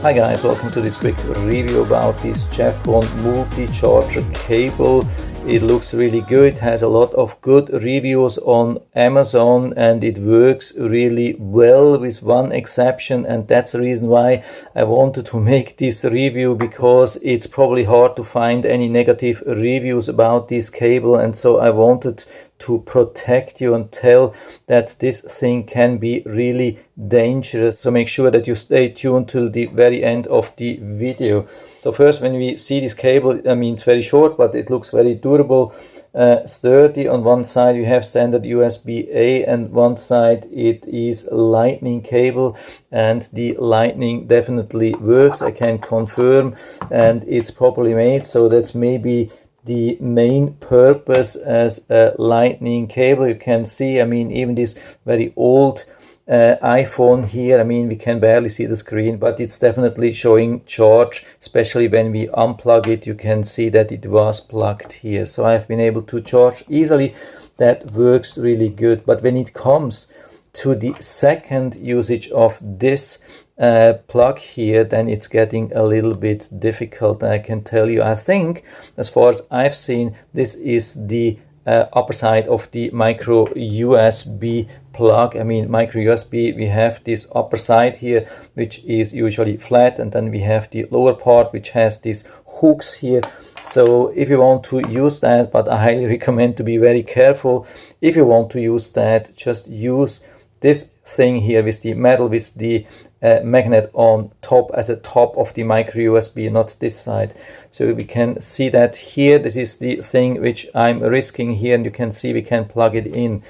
Hi guys, welcome to this quick review about this CHAFON Multi Charging Cable. It looks really good, has a lot of good reviews on Amazon, and it works really well with one exception, and that's the reason why I wanted to make this review, because it's probably hard to find any negative reviews about this cable, and so I wanted to protect you and tell that this thing can be really dangerous. So make sure that you stay tuned till the very end of the video. So first, when we see this cable, I mean, it's very short, but it looks very durable, sturdy. On one side you have standard USB-A, and one side it is lightning cable, and the lightning definitely works, I can confirm, and it's properly made. So that's maybe the main purpose as a lightning cable. You can see, I mean, even this very old iPhone here, I mean, we can barely see the screen, but it's definitely showing charge, especially when we unplug it. You can see that it was plugged here, so I've been able to charge easily. That works really good. But when it comes to the second usage of this plug here, then it's getting a little bit difficult. I can tell you, I think, as far as I've seen, this is the upper side of the micro USB plug. I mean, micro USB, we have this upper side here, which is usually flat, and then we have the lower part, which has these hooks here. So if you want to use that, but I highly recommend to be very careful. If you want to use that, just use this thing here with the metal, with the magnet on top, as a top of the micro USB, not this side. So we can see that here, this is the thing which I'm risking here, and you can see we can plug it in.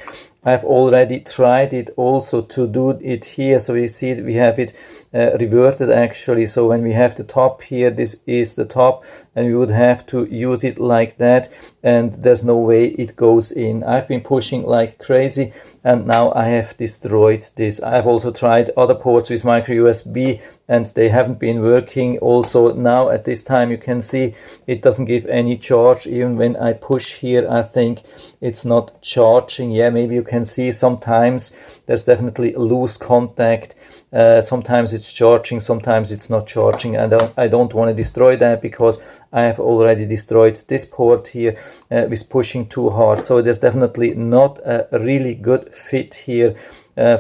I've already tried it also to do it here, so we see we have it reverted actually. So when we have the top here, this is the top, and we would have to use it like that, and there's no way it goes in. I've been pushing like crazy, and now I have destroyed this. I've also tried other ports with micro USB, and they haven't been working. Also now at this time you can see it doesn't give any charge. Even when I push here, I think it's not charging. Yeah, maybe you can see sometimes there's definitely loose contact. Sometimes it's charging, sometimes it's not charging, and I don't want to destroy that, because I have already destroyed this port here with pushing too hard. So there's definitely not a really good fit here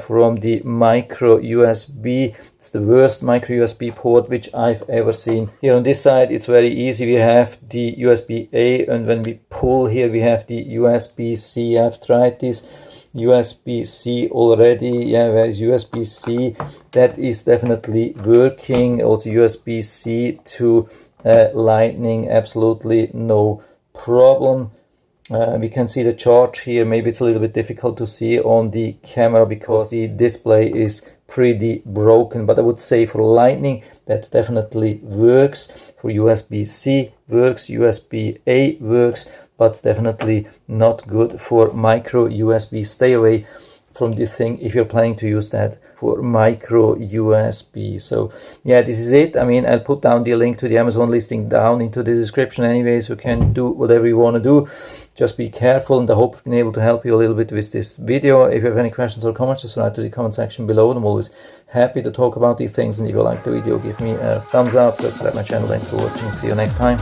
from the micro USB. It's the worst micro USB port which I've ever seen. Here on this side it's very easy. We have the USB-A, and when we pull here we have the USB-C. I've tried this USB-C already. Yeah, where is USB-C? That is definitely working. Also USB-C to lightning, absolutely no problem. We can see the charge here. Maybe it's a little bit difficult to see on the camera because the display is pretty broken, but I would say for lightning that definitely works. For USB-C works, USB-A works, but definitely not good for micro USB. Stay away from this thing if you're planning to use that for micro USB. So yeah, this is it. I mean, I'll put down the link to the Amazon listing down into the description anyways. You can do whatever you want to do. Just be careful, and I hope I've been able to help you a little bit with this video. If you have any questions or comments, just write to the comment section below. I'm always happy to talk about these things, and if you like the video, give me a thumbs up, subscribe my channel. Thanks for watching. See you next time.